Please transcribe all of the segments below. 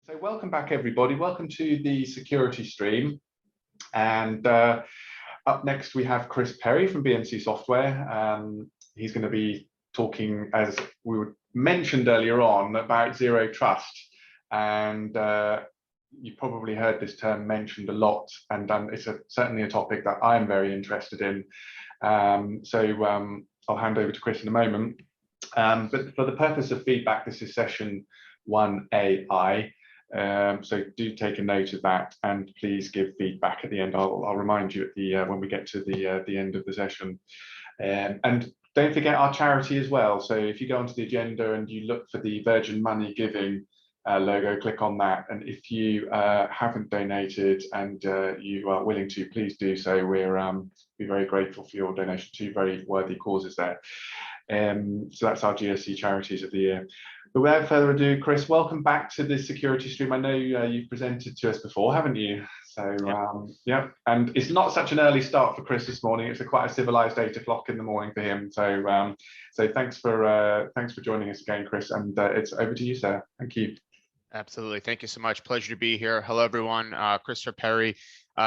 So welcome back, everybody. Welcome to the security stream. And up next, we have Chris Perry from BMC Software. He's going to be talking, as we mentioned earlier on, about zero trust. And you probably heard this term mentioned a lot, and it's certainly a topic that I'm very interested in. I'll hand over to Chris in a moment. But for the purpose of feedback, this is session 1AI. So do take a note of that, and please give feedback at the end. I'll remind you at the when we get to the end of the session. And don't forget our charity as well. So if you go onto the agenda and you look for the Virgin Money Giving logo, click on that. And if you haven't donated and you are willing to, please do so. We're be very grateful for your donation to very worthy causes there. So that's our GSC charities of the year. But without further ado, Chris, welcome back to the security stream. I know you've presented to us before, haven't you? So yeah, and it's not such an early start for Chris this morning. It's quite a civilized 8 o'clock in the morning for him. So so thanks for joining us again, Chris. And it's over to you, sir. Thank you. Absolutely. Thank you so much. Pleasure to be here. Hello, everyone. Christopher Perry.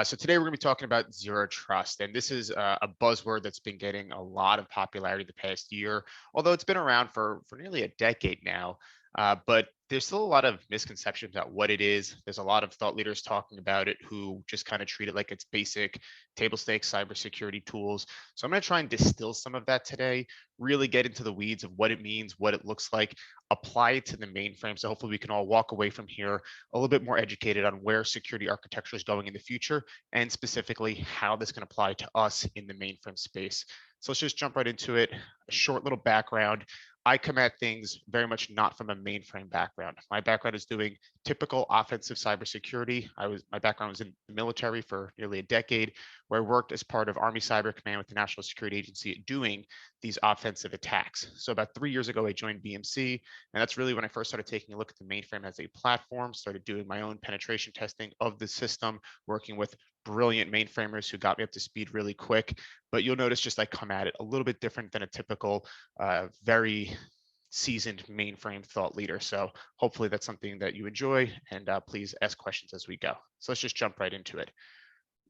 So today we're going to be talking about zero trust. And this is a buzzword that's been getting a lot of popularity the past year, although it's been around for nearly a decade now. But there's still a lot of misconceptions about what it is. There's a lot of thought leaders talking about it who just kind of treat it like it's basic table stakes cybersecurity tools. So I'm going to try and distill some of that today, really get into the weeds of what it means, what it looks like, apply it to the mainframe. So hopefully we can all walk away from here a little bit more educated on where security architecture is going in the future, and specifically how this can apply to us in the mainframe space. So let's just jump right into it. A short little background. I come at things very much not from a mainframe background. My background is doing typical offensive cybersecurity. My background was in the military for nearly a decade, where I worked as part of Army Cyber Command with the National Security Agency doing these offensive attacks. So about 3 years ago, I joined BMC, and that's really when I first started taking a look at the mainframe as a platform, started doing my own penetration testing of the system, working with brilliant mainframers who got me up to speed really quick. But you'll notice just I come at it a little bit different than a typical, very seasoned mainframe thought leader. So hopefully that's something that you enjoy, and please ask questions as we go. So let's just jump right into it.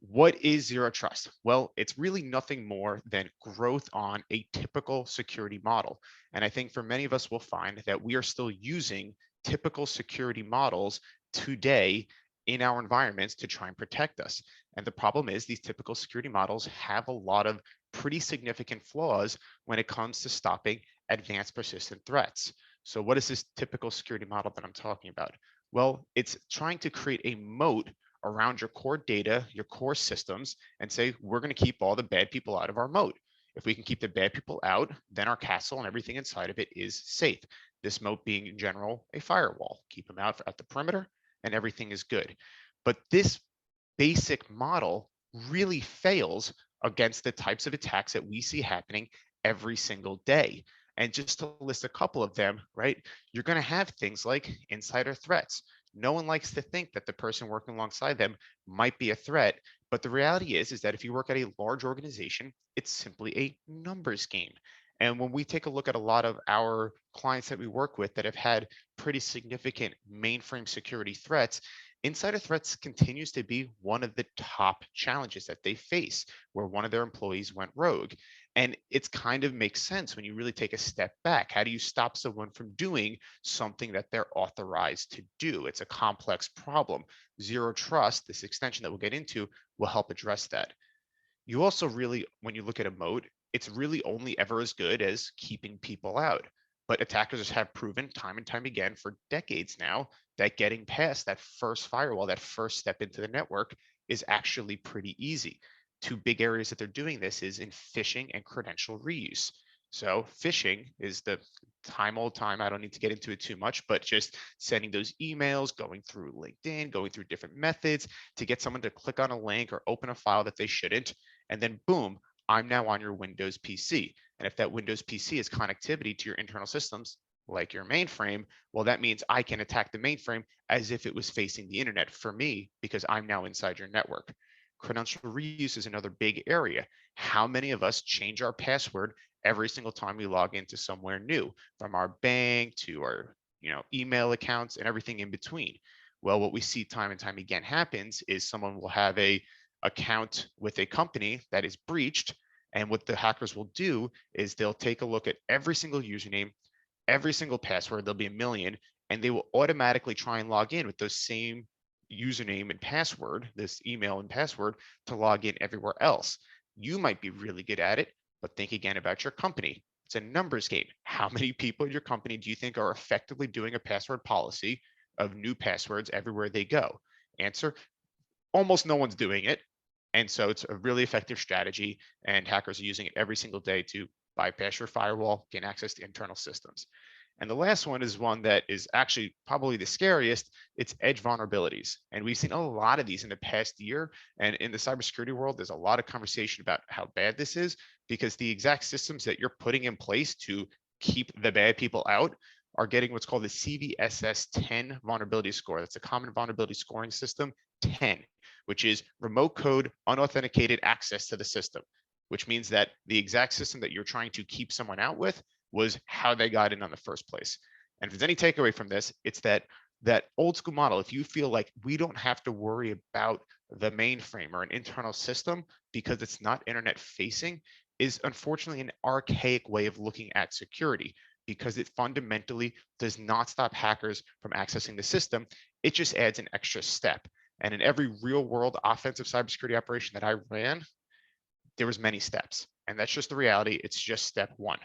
What is zero trust? Well, it's really nothing more than growth on a typical security model. And I think for many of us, we'll find that we are still using typical security models today in our environments to try and protect us. And the problem is these typical security models have a lot of pretty significant flaws when it comes to stopping advanced persistent threats. So what is this typical security model that I'm talking about? Well, it's trying to create a moat around your core data, your core systems, and say, we're going to keep all the bad people out of our moat. If we can keep the bad people out, then our castle and everything inside of it is safe. This moat being in general a firewall. Keep them out at the perimeter and everything is good. But this basic model really fails against the types of attacks that we see happening every single day. And just to list a couple of them, right? You're going to have things like insider threats. No one likes to think that the person working alongside them might be a threat. But the reality is that if you work at a large organization, it's simply a numbers game. And when we take a look at a lot of our clients that we work with that have had pretty significant mainframe security threats, insider threats continues to be one of the top challenges that they face, where one of their employees went rogue. And it's kind of makes sense when you really take a step back. How do you stop someone from doing something that they're authorized to do? It's a complex problem. Zero trust, this extension that we'll get into, will help address that. You also really, when you look at a moat, it's really only ever as good as keeping people out. But attackers have proven time and time again for decades now that getting past that first firewall, that first step into the network, is actually pretty easy. Two big areas that they're doing this is in phishing and credential reuse. So phishing is the old time. I don't need to get into it too much, but just sending those emails, going through LinkedIn, going through different methods to get someone to click on a link or open a file that they shouldn't. And then boom, I'm now on your Windows PC. And if that Windows PC is connectivity to your internal systems, like your mainframe, well, that means I can attack the mainframe as if it was facing the internet for me because I'm now inside your network. Credential reuse is another big area. How many of us change our password every single time we log into somewhere new, from our bank to our email accounts and everything in between? Well, what we see time and time again happens is someone will have a account with a company that is breached. And what the hackers will do is they'll take a look at every single username, every single password, there'll be a million, and they will automatically try and log in with those same username and password, this email and password, to log in everywhere else. You might be really good at it, but think again about your company. It's a numbers game. How many people in your company do you think are effectively doing a password policy of new passwords everywhere they go? Answer, almost no one's doing it. And so it's a really effective strategy, and hackers are using it every single day to bypass your firewall, gain access to internal systems. And the last one is one that is actually probably the scariest. It's edge vulnerabilities. And we've seen a lot of these in the past year. And in the cybersecurity world, there's a lot of conversation about how bad this is, because the exact systems that you're putting in place to keep the bad people out are getting what's called the CVSS 10 vulnerability score. That's a common vulnerability scoring system, 10, which is remote code unauthenticated access to the system, which means that the exact system that you're trying to keep someone out with was how they got in on the first place. And if there's any takeaway from this, it's that old school model, if you feel like we don't have to worry about the mainframe or an internal system because it's not internet facing, is unfortunately an archaic way of looking at security, because it fundamentally does not stop hackers from accessing the system. It just adds an extra step. And in every real world offensive cybersecurity operation that I ran, there was many steps. And that's just the reality. It's just step one.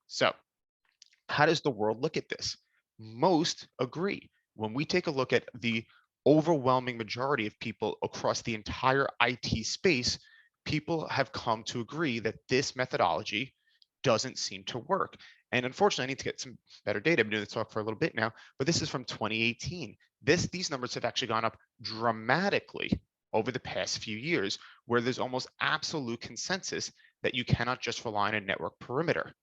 So how does the world look at this? Most agree. When we take a look at the overwhelming majority of people across the entire IT space, people have come to agree that this methodology doesn't seem to work. And unfortunately, I need to get some better data. I've been doing this talk for a little bit now, but this is from 2018. These numbers have actually gone up dramatically over the past few years, where there's almost absolute consensus that you cannot just rely on a network perimeter.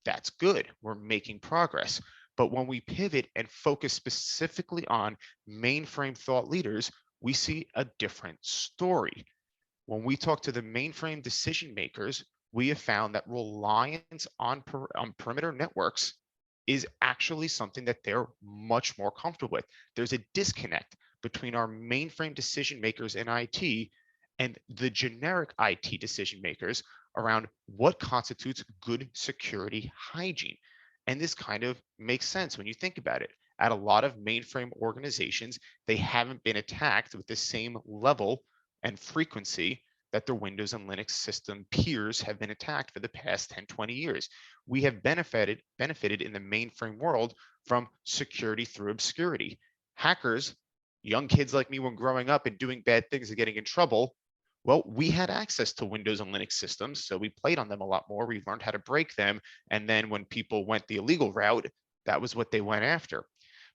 That's good. We're making progress. But when we pivot and focus specifically on mainframe thought leaders, we see a different story. When we talk to the mainframe decision makers, we have found that reliance on perimeter networks is actually something that they're much more comfortable with. There's a disconnect between our mainframe decision makers in IT and the generic IT decision makers around what constitutes good security hygiene. And this kind of makes sense when you think about it. At a lot of mainframe organizations, they haven't been attacked with the same level and frequency that their Windows and Linux system peers have been attacked for the past 10, 20 years. We have benefited in the mainframe world from security through obscurity. Hackers, young kids like me when growing up and doing bad things and getting in trouble, well, we had access to Windows and Linux systems, so we played on them a lot more. We learned how to break them. And then when people went the illegal route, that was what they went after.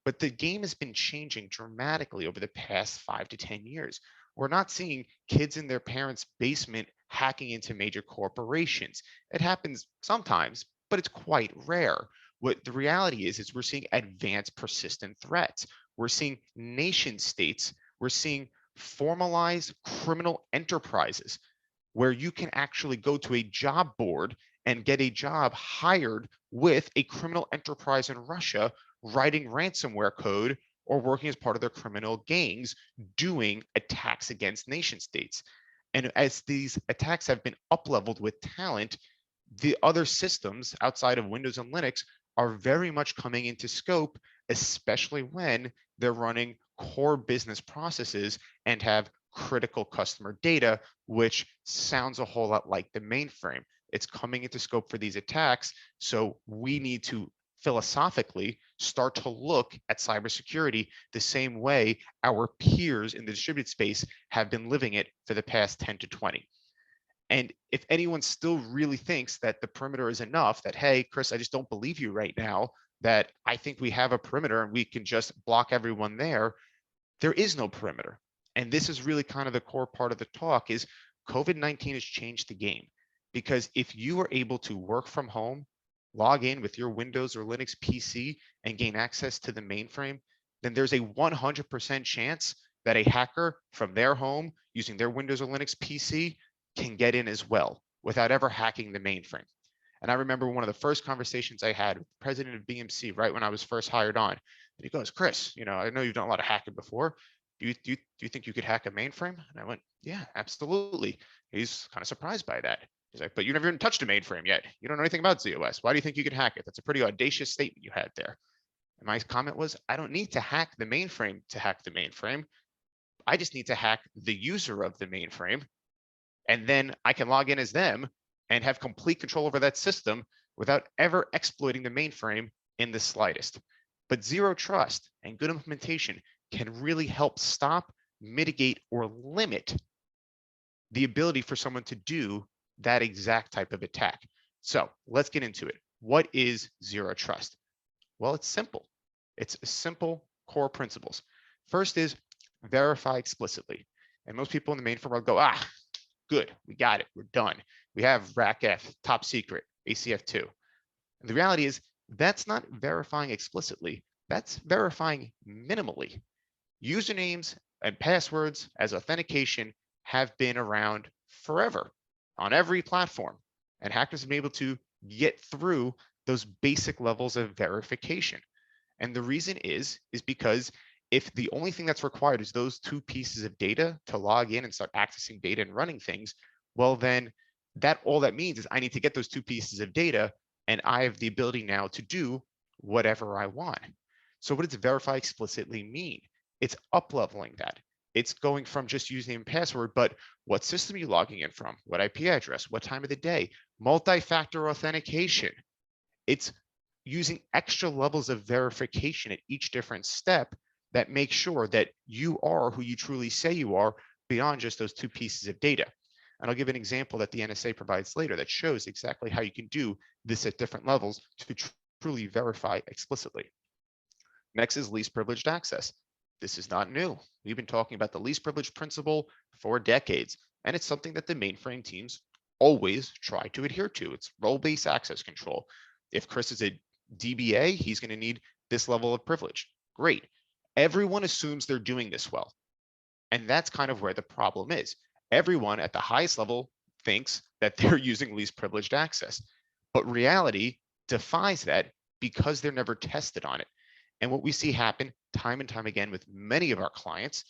But the game has been changing dramatically over the past 5 to 10 years. We're not seeing kids in their parents' basement hacking into major corporations. It happens sometimes, but it's quite rare. What the reality is we're seeing advanced persistent threats. We're seeing nation states. We're seeing formalized criminal enterprises where you can actually go to a job board and get a job hired with a criminal enterprise in Russia writing ransomware code or working as part of their criminal gangs doing attacks against nation states. And as these attacks have been up-leveled with talent, the other systems outside of Windows and Linux are very much coming into scope, especially when they're running core business processes and have critical customer data, which sounds a whole lot like the mainframe. It's coming into scope for these attacks. So we need to philosophically start to look at cybersecurity the same way our peers in the distributed space have been living it for the past 10 to 20. And if anyone still really thinks that the perimeter is enough, that, hey, Chris, I just don't believe you right now, that I think we have a perimeter and we can just block everyone there, there is no perimeter. And this is really kind of the core part of the talk is COVID-19 has changed the game. Because if you are able to work from home, log in with your Windows or Linux PC and gain access to the mainframe, then there's a 100% chance that a hacker from their home using their Windows or Linux PC can get in as well without ever hacking the mainframe. And I remember one of the first conversations I had with the president of BMC right when I was first hired on. And he goes, Chris, I know you've done a lot of hacking before. Do you think you could hack a mainframe? And I went, yeah, absolutely. He's kind of surprised by that. He's like, but you never even touched a mainframe yet. You don't know anything about ZOS. Why do you think you could hack it? That's a pretty audacious statement you had there. And my comment was, I don't need to hack the mainframe to hack the mainframe. I just need to hack the user of the mainframe. And then I can log in as them and have complete control over that system without ever exploiting the mainframe in the slightest. But zero trust and good implementation can really help stop, mitigate, or limit the ability for someone to do that exact type of attack. So let's get into it. What is zero trust? Well, it's simple. It's simple core principles. First is verify explicitly. And most people in the mainframe world go, good, we got it, we're done. We have RACF, top secret, ACF2. And the reality is that's not verifying explicitly, that's verifying minimally. Usernames and passwords as authentication have been around forever on every platform. And hackers have been able to get through those basic levels of verification. And the reason is because if the only thing that's required is those two pieces of data to log in and start accessing data and running things, well, then all that means is I need to get those two pieces of data and I have the ability now to do whatever I want. So what does verify explicitly mean? It's up-leveling that. It's going from just username and password, but what system are you logging in from? What IP address? What time of the day? Multi-factor authentication. It's using extra levels of verification at each different step that makes sure that you are who you truly say you are beyond just those two pieces of data. And I'll give an example that the NSA provides later that shows exactly how you can do this at different levels to truly verify explicitly. Next is least privileged access. This is not new. We've been talking about the least privileged principle for decades, and it's something that the mainframe teams always try to adhere to. It's role-based access control. If Chris is a DBA, he's going to need this level of privilege. Great. Everyone assumes they're doing this well. And that's kind of where the problem is. Everyone at the highest level thinks that they're using least privileged access, but reality defies that because they're never tested on it. And what we see happen time and time again with many of our clients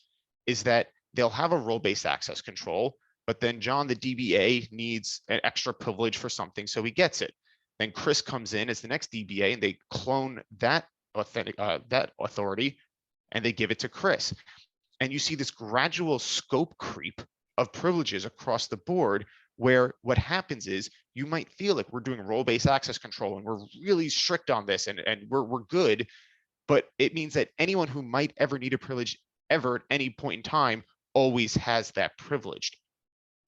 is that they'll have a role-based access control, but then John, the DBA, needs an extra privilege for something, so he gets it. Then Chris comes in as the next DBA and they clone that authority and they give it to Chris. And you see this gradual scope creep of privileges across the board where what happens is you might feel like we're doing role-based access control and we're really strict on this and we're good, but it means that anyone who might ever need a privilege ever at any point in time always has that privilege.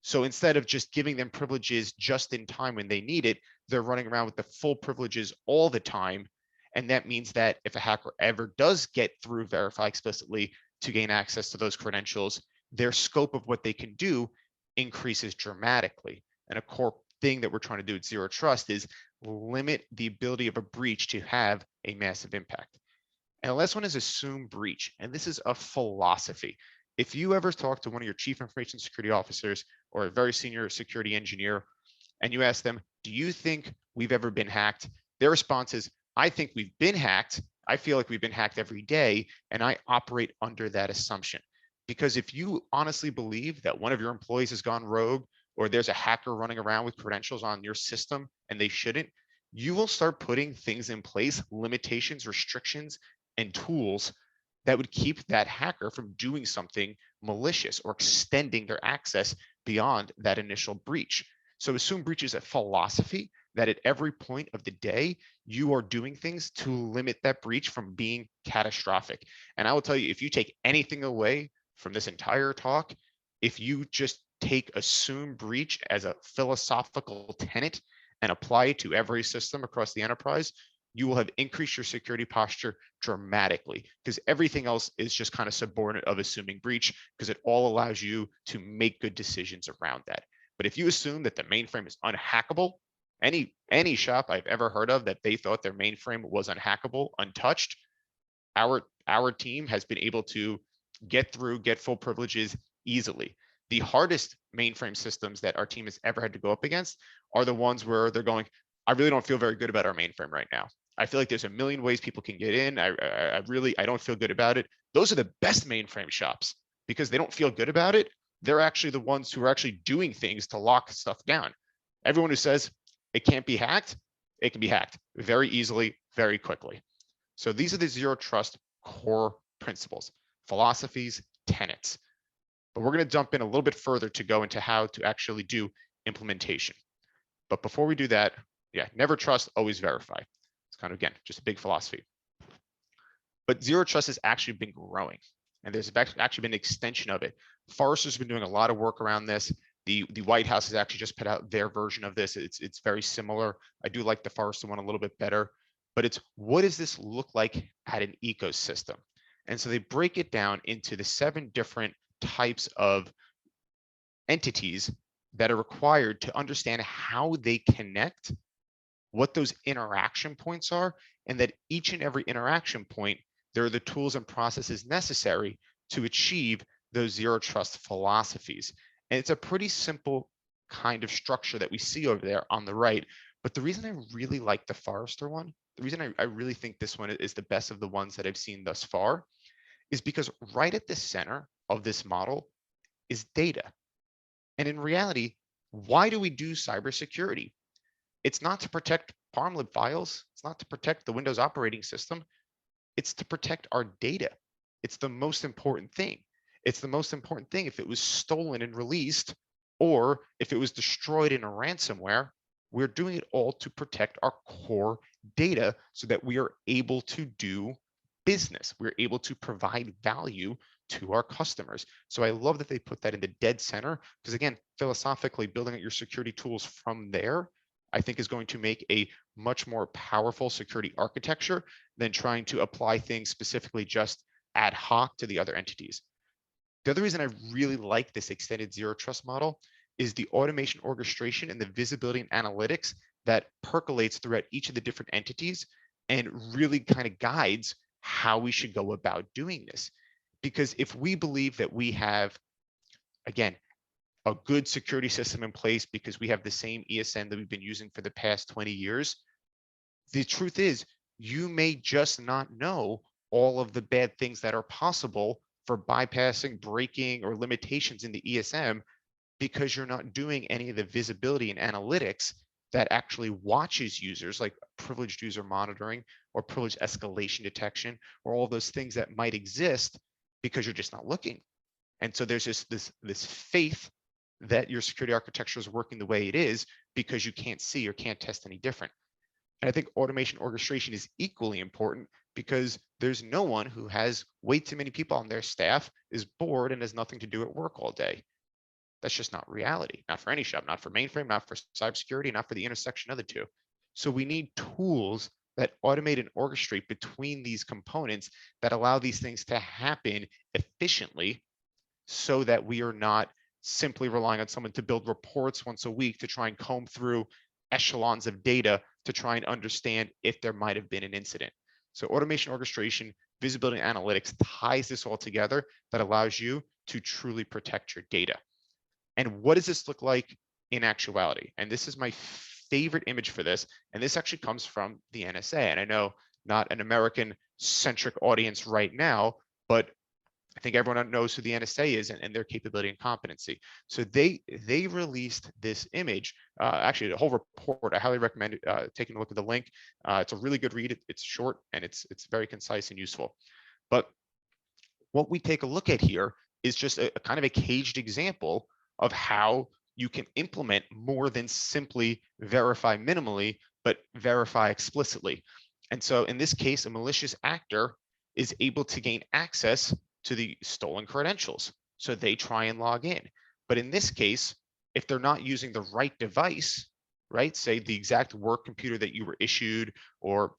So instead of just giving them privileges just in time when they need it, they're running around with the full privileges all the time. And that means that if a hacker ever does get through verify explicitly to gain access to those credentials, their scope of what they can do increases dramatically. And a core thing that we're trying to do at Zero Trust is limit the ability of a breach to have a massive impact. And the last one is assume breach. And this is a philosophy. If you ever talk to one of your chief information security officers or a very senior security engineer, and you ask them, do you think we've ever been hacked? Their response is, I think we've been hacked. I feel like we've been hacked every day, and I operate under that assumption. Because if you honestly believe that one of your employees has gone rogue, or there's a hacker running around with credentials on your system and they shouldn't, you will start putting things in place, limitations, restrictions, and tools that would keep that hacker from doing something malicious or extending their access beyond that initial breach. So assume breach is a philosophy that at every point of the day, you are doing things to limit that breach from being catastrophic. And I will tell you, if you take anything away from this entire talk, if you just take assume breach as a philosophical tenet and apply it to every system across the enterprise, you will have increased your security posture dramatically because everything else is just kind of subordinate of assuming breach because it all allows you to make good decisions around that. But if you assume that the mainframe is unhackable, any shop I've ever heard of that they thought their mainframe was unhackable, untouched, our team has been able to get full privileges easily. The hardest mainframe systems that our team has ever had to go up against are the ones where they're going, I really don't feel very good about our mainframe right now. I feel like there's a million ways people can get in. I don't feel good about it. Those are the best mainframe shops because they don't feel good about it. They're actually the ones who are actually doing things to lock stuff down. Everyone who says it can't be hacked, it can be hacked very easily, very quickly. So these are the zero trust core principles, philosophies, tenets. But we're going to jump in a little bit further to go into how to actually do implementation. But before we do that, yeah, never trust, always verify. It's kind of, again, just a big philosophy. But zero trust has actually been growing, and there's actually been an extension of it. Forrester's been doing a lot of work around this. The White House has actually just put out their version of this. It's very similar. I do like the Forrester one a little bit better, but it's what does this look like at an ecosystem? And so they break it down into the 7 different types of entities that are required to understand how they connect, what those interaction points are, and that each and every interaction point, there are the tools and processes necessary to achieve those zero trust philosophies. And it's a pretty simple kind of structure that we see over there on the right. But the reason I really like the Forrester one, the reason I really think this one is the best of the ones that I've seen thus far, is because right at the center of this model is data. And in reality, why do we do cybersecurity? It's not to protect ParmLib files. It's not to protect the Windows operating system. It's to protect our data. It's the most important thing. It's the most important thing if it was stolen and released, or if it was destroyed in a ransomware. We're doing it all to protect our core data so that we are able to do business. We're able to provide value to our customers. So I love that they put that in the dead center, because again, philosophically, building out your security tools from there, I think is going to make a much more powerful security architecture than trying to apply things specifically just ad hoc to the other entities. The other reason I really like this extended zero trust model is the automation orchestration and the visibility and analytics that percolates throughout each of the different entities and really kind of guides how we should go about doing this. Because if we believe that we have, again, a good security system in place because we have the same ESN that we've been using for the past 20 years, the truth is you may just not know all of the bad things that are possible for bypassing, breaking, or limitations in the ESM because you're not doing any of the visibility and analytics that actually watches users, like privileged user monitoring or privilege escalation detection, or all those things that might exist because you're just not looking. And so there's just this faith that your security architecture is working the way it is because you can't see or can't test any different. And I think automation orchestration is equally important because there's no one who has way too many people on their staff, is bored, and has nothing to do at work all day. That's just not reality, not for any shop, not for mainframe, not for cybersecurity, not for the intersection of the two. So we need tools that automate and orchestrate between these components that allow these things to happen efficiently so that we are not simply relying on someone to build reports once a week to try and comb through echelons of data to try and understand if there might have been an incident. So automation orchestration, visibility and analytics ties this all together that allows you to truly protect your data. And what does this look like in actuality? And this is my favorite image for this. And this actually comes from the NSA. And I know not an American-centric audience right now, but I think everyone knows who the NSA is and their capability and competency. So they released this image, actually the whole report. I highly recommend taking a look at the link. It's a really good read. It's short and it's very concise and useful. But what we take a look at here is just a kind of a caged example of how you can implement more than simply verify minimally, but verify explicitly. And so in this case, a malicious actor is able to gain access to the stolen credentials. So they try and log in. But in this case, if they're not using the right device, right, say the exact work computer that you were issued or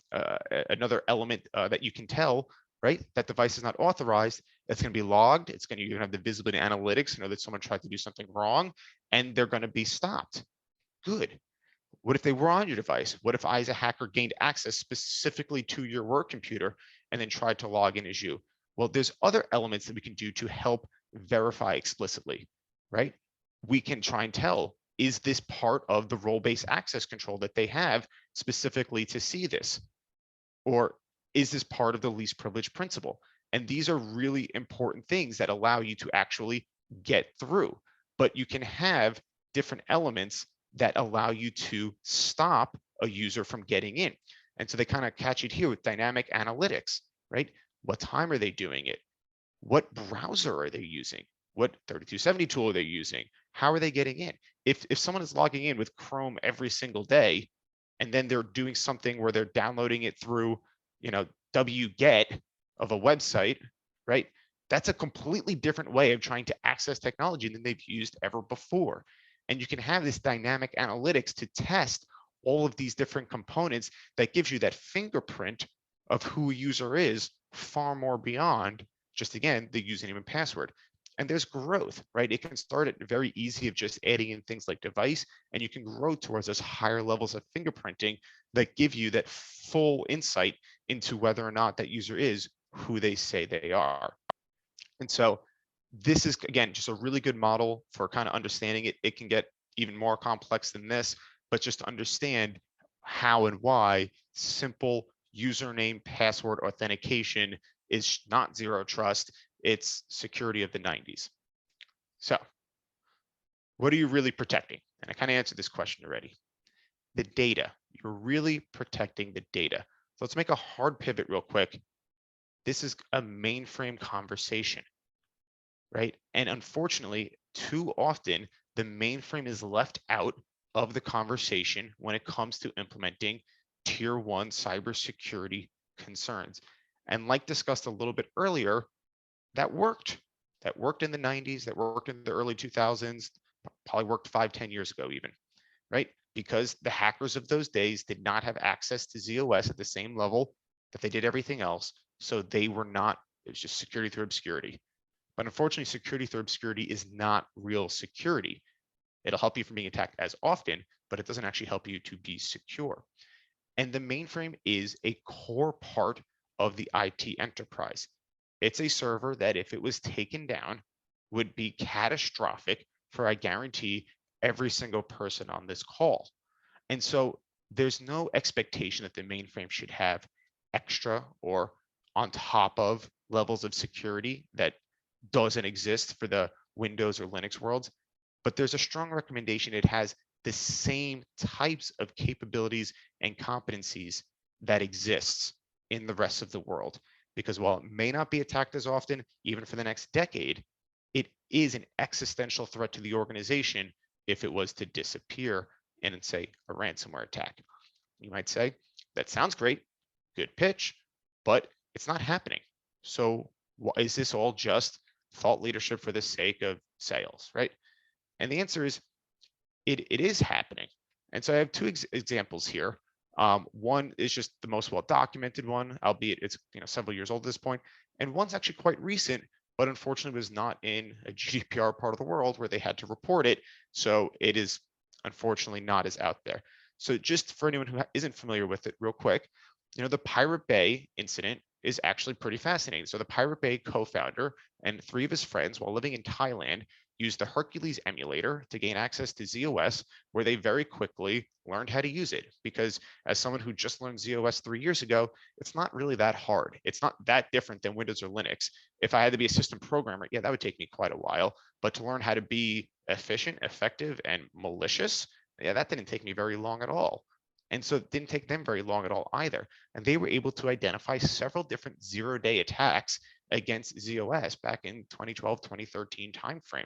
another element that you can tell, right, that device is not authorized, it's going to be logged. You're going to have the visibility analytics to know that someone tried to do something wrong, and they're going to be stopped. Good. What if they were on your device? What if I, as a hacker, gained access specifically to your work computer and then tried to log in as you? Well, there's other elements that we can do to help verify explicitly, right? We can try and tell is this part of the role-based access control that they have specifically to see this? Or is this part of the least privilege principle? And these are really important things that allow you to actually get through. But you can have different elements that allow you to stop a user from getting in. And so they kind of catch it here with dynamic analytics, right? What time are they doing it? What browser are they using? What 3270 tool are they using? How are they getting in? If someone is logging in with Chrome every single day, and then they're doing something where they're downloading it through, wget of a website, right? That's a completely different way of trying to access technology than they've used ever before. And you can have this dynamic analytics to test all of these different components that gives you that fingerprint of who a user is, far more beyond just, again, the username and password. And there's growth, right? It can start at very easy of just adding in things like device, and you can grow towards those higher levels of fingerprinting that give you that full insight into whether or not that user is who they say they are. And so this is, again, just a really good model for kind of understanding it. It can get even more complex than this, but just to understand how and why simple username password authentication is not zero trust, it's security of the 90s. So what are you really protecting? And I kind of answered this question already. The data. You're really protecting the data. So let's make a hard pivot real quick. This is a mainframe conversation, right? And unfortunately, too often, the mainframe is left out of the conversation when it comes to implementing tier 1 cybersecurity concerns. And like discussed a little bit earlier, that worked. That worked in the 90s, that worked in the early 2000s, probably worked 5-10 years ago even, right? Because the hackers of those days did not have access to ZOS at the same level that they did everything else. So they were not, it was just security through obscurity. But unfortunately, security through obscurity is not real security. It'll help you from being attacked as often, but it doesn't actually help you to be secure. And the mainframe is a core part of the IT enterprise. It's a server that, if it was taken down, would be catastrophic for, I guarantee, every single person on this call. And so there's no expectation that the mainframe should have extra or on top of levels of security that doesn't exist for the Windows or Linux worlds. But there's a strong recommendation it has the same types of capabilities and competencies that exists in the rest of the world. Because while it may not be attacked as often, even for the next decade, it is an existential threat to the organization if it was to disappear in, say, a ransomware attack. You might say, that sounds great, good pitch, but it's not happening. So is this all just thought leadership for the sake of sales, right? And the answer is, it is happening. And so I have two examples here. One is just the most well-documented one, albeit it's several years old at this point, and one's actually quite recent, but unfortunately was not in a GDPR part of the world where they had to report it. So it is unfortunately not as out there. So just for anyone who isn't familiar with it, real quick, the Pirate Bay incident is actually pretty fascinating. So the Pirate Bay co-founder and 3 of his friends, while living in Thailand, used the Hercules emulator to gain access to ZOS, where they very quickly learned how to use it. Because as someone who just learned ZOS 3 years ago, it's not really that hard. It's not that different than Windows or Linux. If I had to be a system programmer, yeah, that would take me quite a while. But to learn how to be efficient, effective, and malicious, yeah, that didn't take me very long at all. And so it didn't take them very long at all either. And they were able to identify several different zero-day attacks against ZOS back in 2012, 2013 timeframe.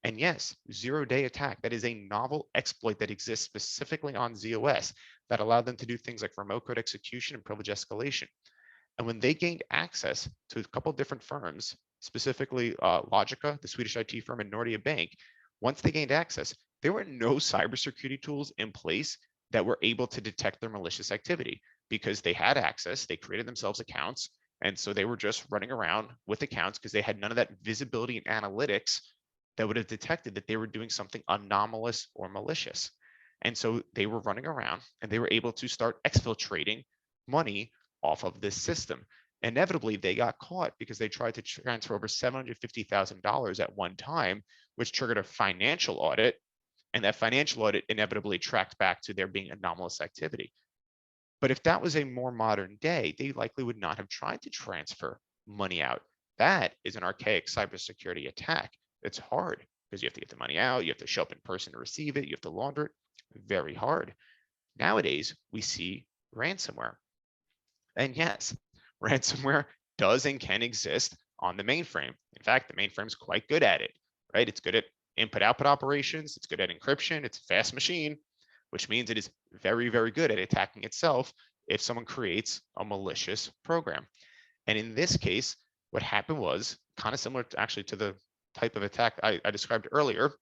And yes, zero-day attack, that is a novel exploit that exists specifically on ZOS that allowed them to do things like remote code execution and privilege escalation. And when they gained access to a couple of different firms, specifically Logica, the Swedish IT firm, and Nordea Bank, once they gained access, there were no cybersecurity tools in place that were able to detect their malicious activity because they had access, they created themselves accounts, and so they were just running around with accounts because they had none of that visibility and analytics that would have detected that they were doing something anomalous or malicious. And so they were running around and they were able to start exfiltrating money off of this system. Inevitably, they got caught because they tried to transfer over $750,000 at one time, which triggered a financial audit. And that financial audit inevitably tracked back to there being anomalous activity. But if that was a more modern day, they likely would not have tried to transfer money out. That is an archaic cybersecurity attack. It's hard because you have to get the money out, you have to show up in person to receive it, you have to launder it. Very hard. Nowadays, we see ransomware. And yes, ransomware does and can exist on the mainframe. In fact, the mainframe is quite good at it, right? It's good at input-output operations. It's good at encryption. It's a fast machine, which means it is very, very good at attacking itself if someone creates a malicious program. And in this case, what happened was kind of similar to actually to the type of attack I described earlier,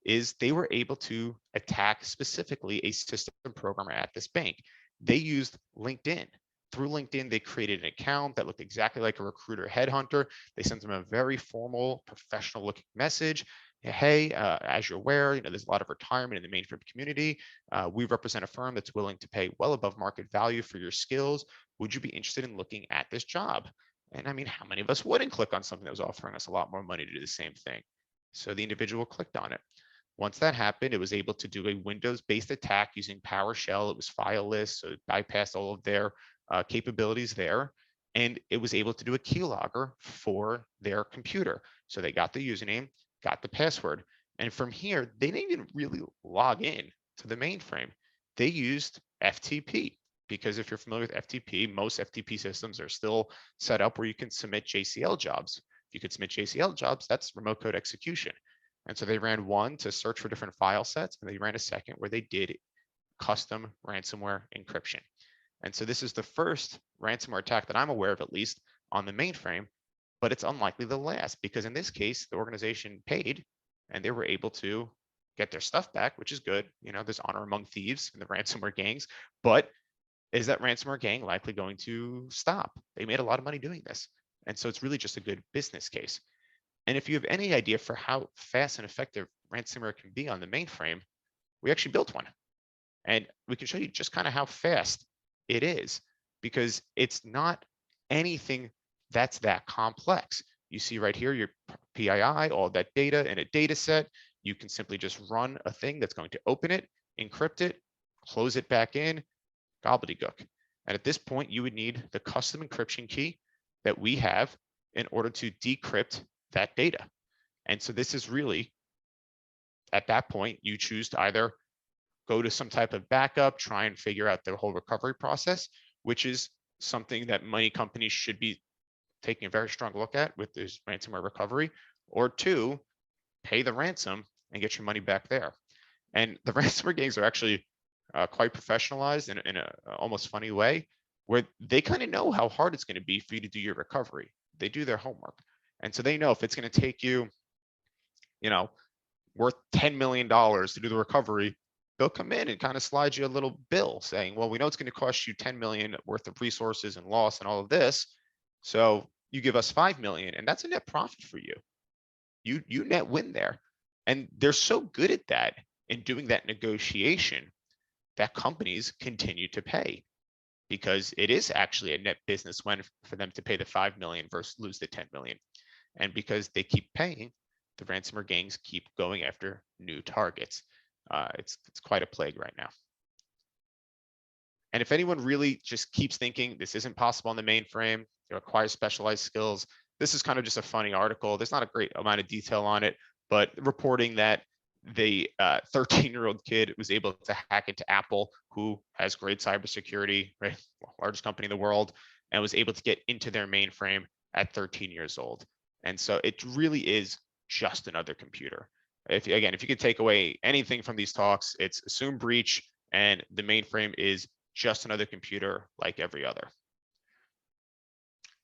is they were able to attack specifically a system programmer at this bank. They used LinkedIn. Through LinkedIn, they created an account that looked exactly like a recruiter headhunter. They sent them a very formal, professional looking message. Hey, as you're aware, there's a lot of retirement in the mainframe community. We represent a firm that's willing to pay well above market value for your skills. Would you be interested in looking at this job? And I mean, how many of us wouldn't click on something that was offering us a lot more money to do the same thing? So the individual clicked on it. Once that happened, it was able to do a Windows-based attack using PowerShell. It was fileless, so it bypassed all of their capabilities there. And it was able to do a keylogger for their computer. So they got the username, got the password. And from here, they didn't even really log in to the mainframe. They used FTP, because if you're familiar with FTP, most FTP systems are still set up where you can submit JCL jobs. If you could submit JCL jobs, that's remote code execution. And so they ran one to search for different file sets, and they ran a second where they did custom ransomware encryption. And so this is the first ransomware attack that I'm aware of, at least on the mainframe, but it's unlikely the last, because in this case, the organization paid and they were able to get their stuff back, which is good. There's honor among thieves in the ransomware gangs, but is that ransomware gang likely going to stop? They made a lot of money doing this. And so it's really just a good business case. And if you have any idea for how fast and effective ransomware can be on the mainframe, we actually built one. And we can show you just kind of how fast it is, because it's not anything that's that complex. You see right here, your PII, all that data in a data set. You can simply just run a thing that's going to open it, encrypt it, close it back in, gobbledygook. And at this point, you would need the custom encryption key that we have in order to decrypt that data. And so this is really, at that point, you choose to either go to some type of backup, try and figure out the whole recovery process, which is something that many companies should be taking a very strong look at with this ransomware recovery, or two, pay the ransom and get your money back there. And the ransomware gangs are actually quite professionalized in a almost funny way, where they kind of know how hard it's going to be for you to do your recovery. They do their homework. And so they know if it's going to take you, worth $10 million to do the recovery, they'll come in and kind of slide you a little bill saying, well, we know it's going to cost you 10 million worth of resources and loss and all of this. So you give us 5 million, and that's a net profit for you. You net win there. And they're so good at that in doing that negotiation that companies continue to pay, because it is actually a net business win for them to pay the 5 million versus lose the 10 million. And because they keep paying, the ransomware gangs keep going after new targets. It's quite a plague right now. And if anyone really just keeps thinking this isn't possible on the mainframe, it requires specialized skills, this is kind of just a funny article. There's not a great amount of detail on it, but reporting that the 13-year-old kid was able to hack into Apple, who has great cybersecurity, right, largest company in the world, and was able to get into their mainframe at 13 years old. And so it really is just another computer. If you could take away anything from these talks, it's assume breach, and the mainframe is just another computer like every other.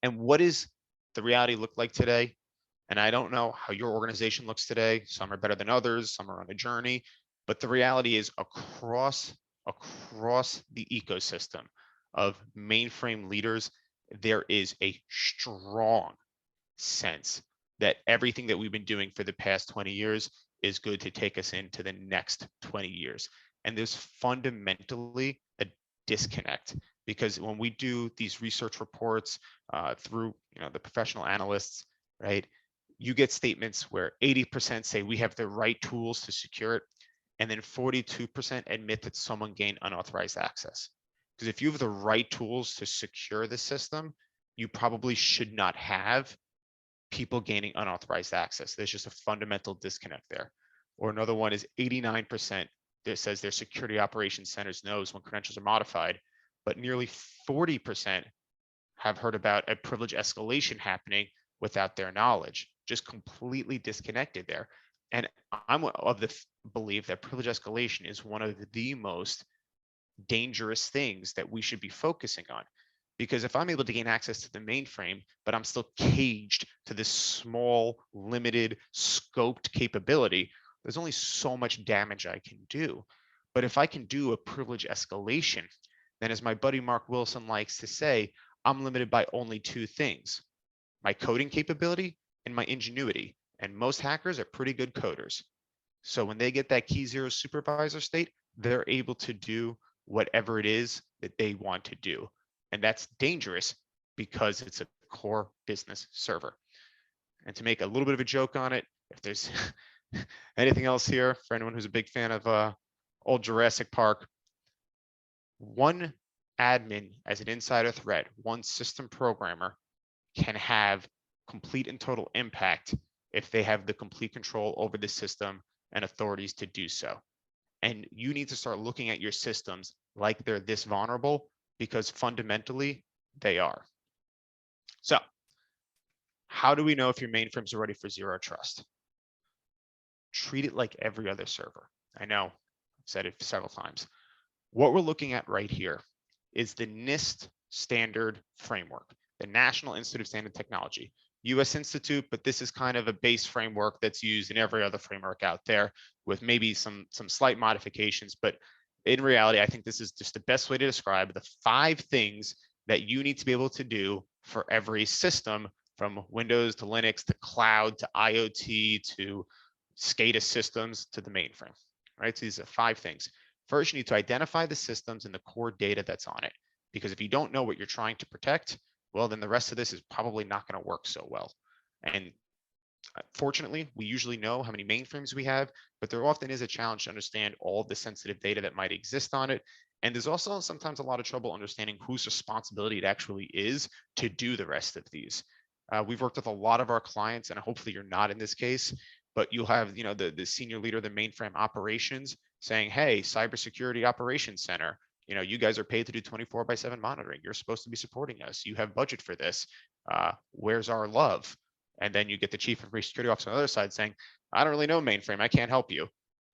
And what does the reality look like today? And I don't know how your organization looks today. Some are better than others, some are on a journey, but the reality is across the ecosystem of mainframe leaders, there is a strong sense that everything that we've been doing for the past 20 years is good to take us into the next 20 years. And there's fundamentally a disconnect, because when we do these research reports through the professional analysts, right, you get statements where 80% say we have the right tools to secure it. and then 42% admit that someone gained unauthorized access. Because if you have the right tools to secure the system, you probably should not have people gaining unauthorized access. There's just a fundamental disconnect there. Or another one is 89% that says their security operations centers knows when credentials are modified, but nearly 40% have heard about a privilege escalation happening without their knowledge, just completely disconnected there. And I'm of the belief that privilege escalation is one of the most dangerous things that we should be focusing on. Because if I'm able to gain access to the mainframe, but I'm still caged to this small, limited, scoped capability, there's only so much damage I can do. But if I can do a privilege escalation, then as my buddy Mark Wilson likes to say, I'm limited by only two things, my coding capability and my ingenuity. And most hackers are pretty good coders. So when they get that key zero supervisor state, they're able to do whatever it is that they want to do. And that's dangerous because it's a core business server. And to make a little bit of a joke on it, if there's anything else here for anyone who's a big fan of old Jurassic Park, one admin as an insider threat, one system programmer can have complete and total impact if they have the complete control over the system and authorities to do so. And you need to start looking at your systems like they're this vulnerable, because fundamentally they are. So how do we know if your mainframes are ready for zero trust? Treat it like every other server. I know I've said it several times. What we're looking at right here is the NIST standard framework, the National Institute of Standard Technology, US Institute, but this is kind of a base framework that's used in every other framework out there with maybe some slight modifications. But in reality, I think this is just the best way to describe the 5 things that you need to be able to do for every system, from Windows to Linux to cloud to IoT to SCADA systems to the mainframe, right? So these are 5 things. First, you need to identify the systems and the core data that's on it, because if you don't know what you're trying to protect, well, then the rest of this is probably not going to work so well. And fortunately, we usually know how many mainframes we have, but there often is a challenge to understand all the sensitive data that might exist on it. And there's also sometimes a lot of trouble understanding whose responsibility it actually is to do the rest of these. We've worked with a lot of our clients, and hopefully you're not in this case, but you'll have the senior leader of the mainframe operations saying, hey, cybersecurity operations center, you guys are paid to do 24/7 monitoring. You're supposed to be supporting us. You have budget for this. Where's our love? And then you get the chief information security officer on the other side saying, I don't really know mainframe. I can't help you.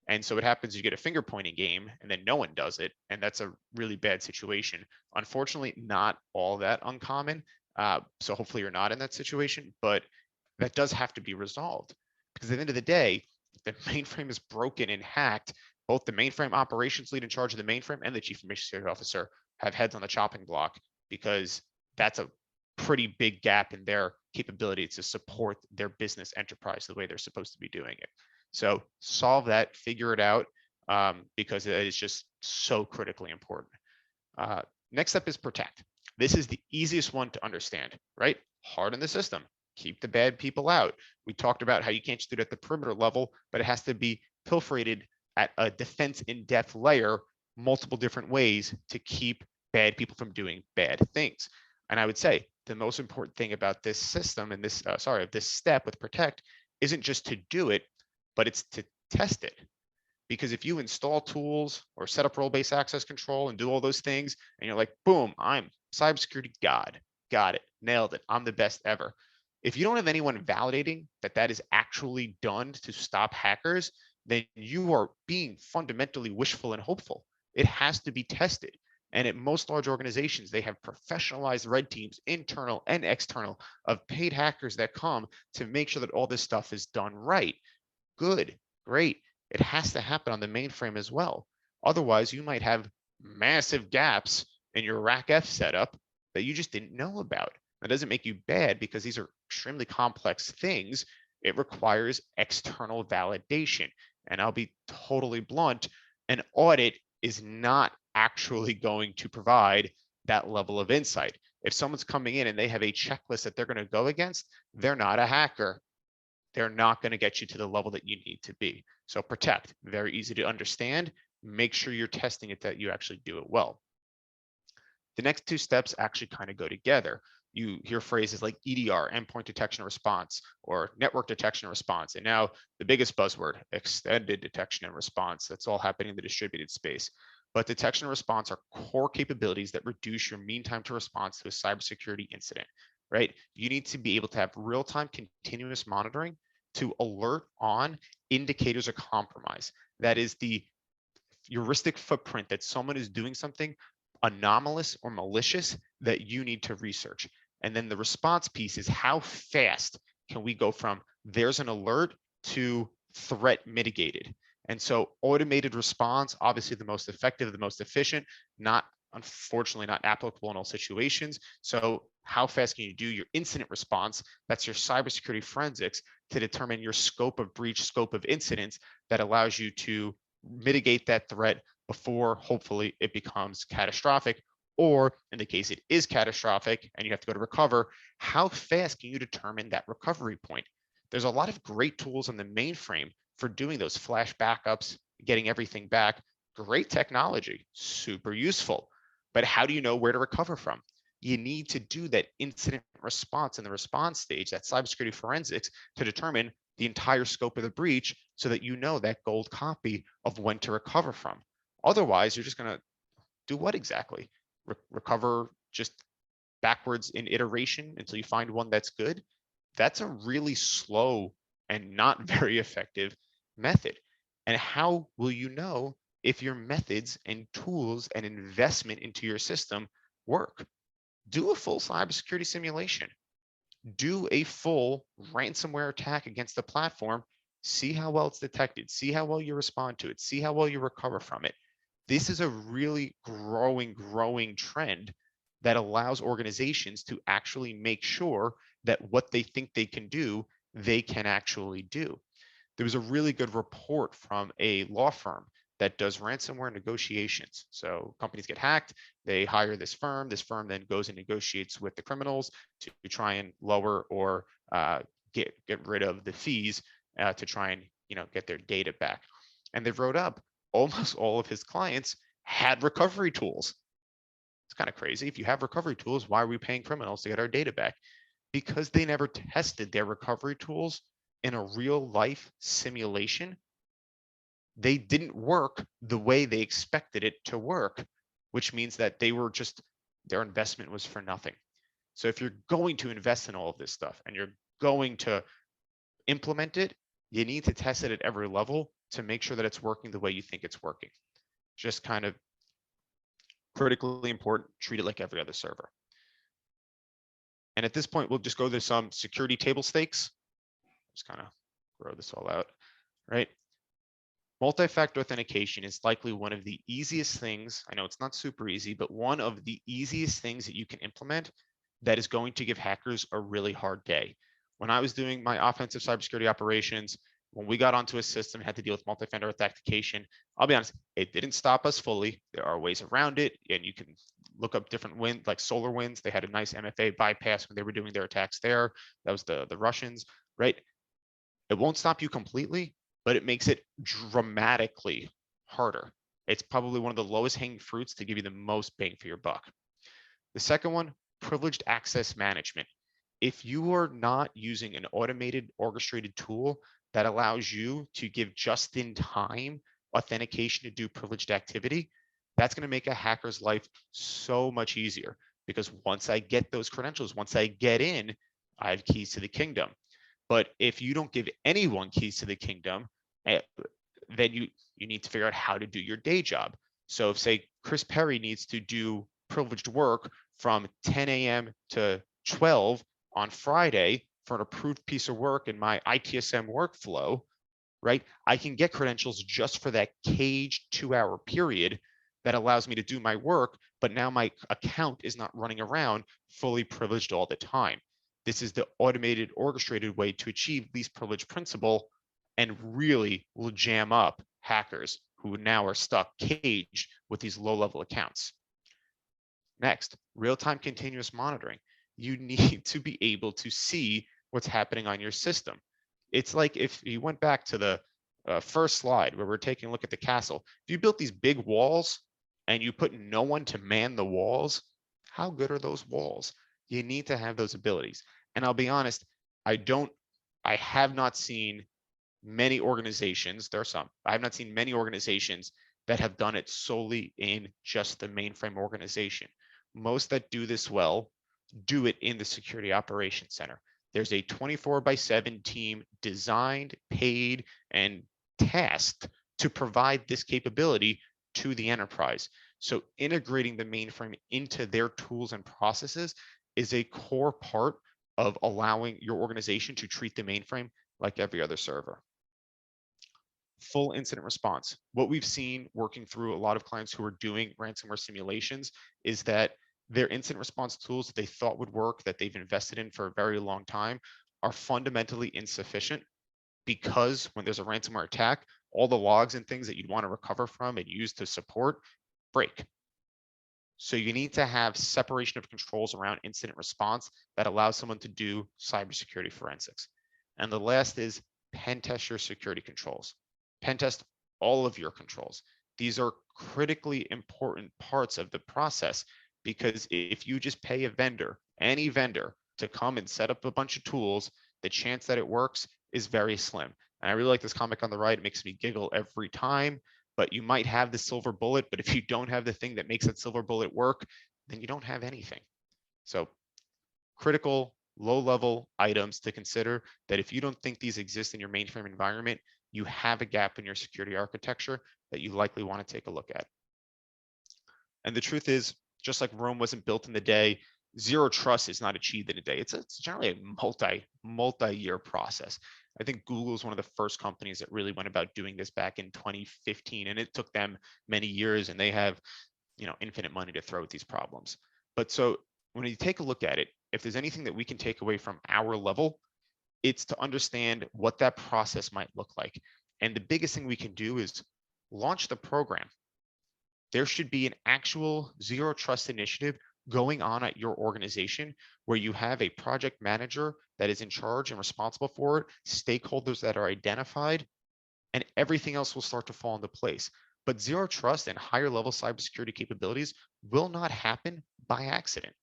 And so what happens, you get a finger pointing game and then no one does it. And that's a really bad situation. Unfortunately, not all that uncommon. So hopefully you're not in that situation, but that does have to be resolved, because at the end of the day, if the mainframe is broken and hacked, both the mainframe operations lead in charge of the mainframe and the chief information security officer have heads on the chopping block, because that's a pretty big gap in their capability to support their business enterprise the way they're supposed to be doing it. So solve that, figure it out, because it is just so critically important. Next up is protect. This is the easiest one to understand, right? Harden the system, keep the bad people out. We talked about how you can't just do it at the perimeter level, but it has to be pilferated at a defense in-depth layer, multiple different ways to keep bad people from doing bad things. And I would say the most important thing about this system and this, this step with protect isn't just to do it, but it's to test it. Because if you install tools or set up role-based access control and do all those things, and you're like, boom, I'm cybersecurity god, got it, nailed it, I'm the best ever. If you don't have anyone validating that that is actually done to stop hackers, then you are being fundamentally wishful and hopeful. It has to be tested. And at most large organizations, they have professionalized red teams, internal and external, of paid hackers that come to make sure that all this stuff is done right. Good, great. It has to happen on the mainframe as well. Otherwise, you might have massive gaps in your RACF setup that you just didn't know about. That doesn't make you bad, because these are extremely complex things. It requires external validation. And I'll be totally blunt, an audit is not actually going to provide that level of insight. If someone's coming in and they have a checklist that they're going to go against, they're not a hacker. they're not going to get you to the level that you need to be. So protect, very easy to understand. Make sure you're testing it that you actually do it well. The next two steps actually kind of go together. You hear phrases like EDR, endpoint detection and response, or network detection and response. And now the biggest buzzword, extended detection and response. That's all happening in the distributed space. But detection and response are core capabilities that reduce your mean time to response to a cybersecurity incident, right? You need to be able to have real-time continuous monitoring to alert on indicators of compromise. That is the heuristic footprint that someone is doing something anomalous or malicious that you need to research. And then the response piece is how fast can we go from there's an alert to threat mitigated. And so automated response, obviously the most effective, the most efficient, unfortunately not applicable in all situations. So how fast can you do your incident response? That's your cybersecurity forensics to determine your scope of breach, scope of incidents that allows you to mitigate that threat before hopefully it becomes catastrophic, or in the case it is catastrophic and you have to go to recover, how fast can you determine that recovery point? There's a lot of great tools on the mainframe for doing those flash backups, getting everything back. Great technology, super useful. But how do you know where to recover from? You need to do that incident response in the response stage, that cybersecurity forensics, to determine the entire scope of the breach so that you know that gold copy of when to recover from. Otherwise, you're just going to do what exactly? Recover just backwards in iteration until you find one that's good? That's a really slow and not very effective method. And how will you know if your methods and tools and investment into your system work? Do a full cybersecurity simulation. Do a full ransomware attack against the platform. See how well it's detected. See how well you respond to it. See how well you recover from it. This is a really growing trend that allows organizations to actually make sure that what they think they can do, they can actually do. There was a really good report from a law firm that does ransomware negotiations. So companies get hacked, they hire this firm then goes and negotiates with the criminals to try and lower or get rid of the fees to try and get their data back. And they wrote up almost all of his clients had recovery tools. It's kind of crazy. If you have recovery tools, why are we paying criminals to get our data back? Because they never tested their recovery tools in a real life simulation. They didn't work the way they expected it to work, which means that their investment was for nothing. So if you're going to invest in all of this stuff and you're going to implement it, you need to test it at every level to make sure that it's working the way you think it's working. Just kind of critically important, treat it like every other server. And at this point, we'll just go to some security table stakes. Just kind of grow this all out, right? Multi-factor authentication is likely one of the easiest things. I know it's not super easy, but one of the easiest things that you can implement that is going to give hackers a really hard day. When I was doing my offensive cybersecurity operations, when we got onto a system, had to deal with multi-factor authentication, I'll be honest, it didn't stop us fully. There are ways around it, and you can look up different winds, like SolarWinds. They had a nice MFA bypass when they were doing their attacks there. That was the Russians, right? It won't stop you completely, but it makes it dramatically harder. It's probably one of the lowest hanging fruits to give you the most bang for your buck. The second one, privileged access management. If you are not using an automated orchestrated tool that allows you to give just-in-time authentication to do privileged activity, that's going to make a hacker's life so much easier, because once I get those credentials, once I get in, I have keys to the kingdom. But if you don't give anyone keys to the kingdom, then you need to figure out how to do your day job. So if, say, Chris Perry needs to do privileged work from 10 a.m. to 12 on Friday for an approved piece of work in my ITSM workflow, right? I can get credentials just for that caged 2-hour period that allows me to do my work, but now my account is not running around fully privileged all the time. This is the automated, orchestrated way to achieve least privilege principle and really will jam up hackers who now are stuck caged with these low-level accounts. Next, real-time continuous monitoring. You need to be able to see what's happening on your system. It's like if you went back to the first slide where we're taking a look at the castle. If you built these big walls and you put no one to man the walls, how good are those walls? You need to have those abilities. And I'll be honest, I have not seen many organizations, there are some, I have not seen many organizations that have done it solely in just the mainframe organization. Most that do this well do it in the Security Operations Center. There's a 24/7 team designed, paid, and tasked to provide this capability to the enterprise. So integrating the mainframe into their tools and processes is a core part of allowing your organization to treat the mainframe like every other server. Full incident response. What we've seen working through a lot of clients who are doing ransomware simulations is that their incident response tools that they thought would work, that they've invested in for a very long time, are fundamentally insufficient, because when there's a ransomware attack, all the logs and things that you'd want to recover from and use to support break. So you need to have separation of controls around incident response that allows someone to do cybersecurity forensics. And the last is pen test your security controls. Pen test all of your controls. These are critically important parts of the process, because if you just pay a vendor, any vendor, to come and set up a bunch of tools, the chance that it works is very slim. And I really like this comic on the right. It makes me giggle every time. But you might have the silver bullet, but if you don't have the thing that makes that silver bullet work, then you don't have anything. So critical low-level items to consider, that if you don't think these exist in your mainframe environment, you have a gap in your security architecture that you likely want to take a look at. And the truth is, just like Rome wasn't built in the day, zero trust is not achieved in a day. It's generally a multi-year process. I think Google is one of the first companies that really went about doing this back in 2015, and it took them many years, and they have, infinite money to throw at these problems. But so when you take a look at it, if there's anything that we can take away from our level, it's to understand what that process might look like. And the biggest thing we can do is launch the program. There should be an actual zero trust initiative going on at your organization, where you have a project manager that is in charge and responsible for it, stakeholders that are identified, and everything else will start to fall into place. But zero trust and higher level cybersecurity capabilities will not happen by accident.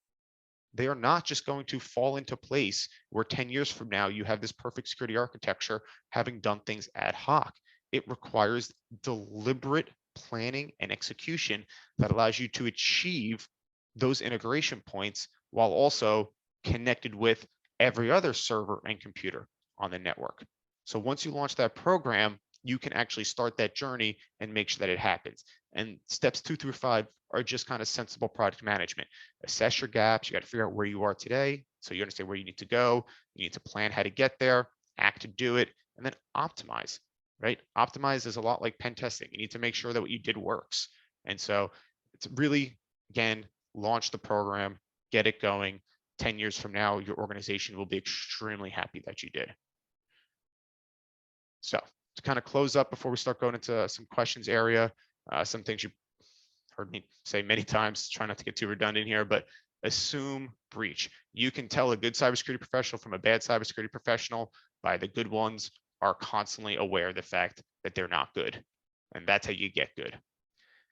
They are not just going to fall into place where 10 years from now you have this perfect security architecture, having done things ad hoc. It requires deliberate planning and execution that allows you to achieve those integration points while also connected with every other server and computer on the network. So once you launch that program, you can actually start that journey and make sure that it happens. And steps 2 through 5 are just kind of sensible product management. Assess your gaps. You got to figure out where you are today, so you understand where you need to go. You need to plan how to get there, act to do it, and then optimize, right? Optimize is a lot like pen testing. You need to make sure that what you did works. And so it's really, again, launch the program, get it going. 10 years from now, your organization will be extremely happy that you did. So to kind of close up before we start going into some questions area, some things you heard me say many times, try not to get too redundant here, but assume breach. You can tell a good cybersecurity professional from a bad cybersecurity professional by the good ones are constantly aware of the fact that they're not good. And that's how you get good.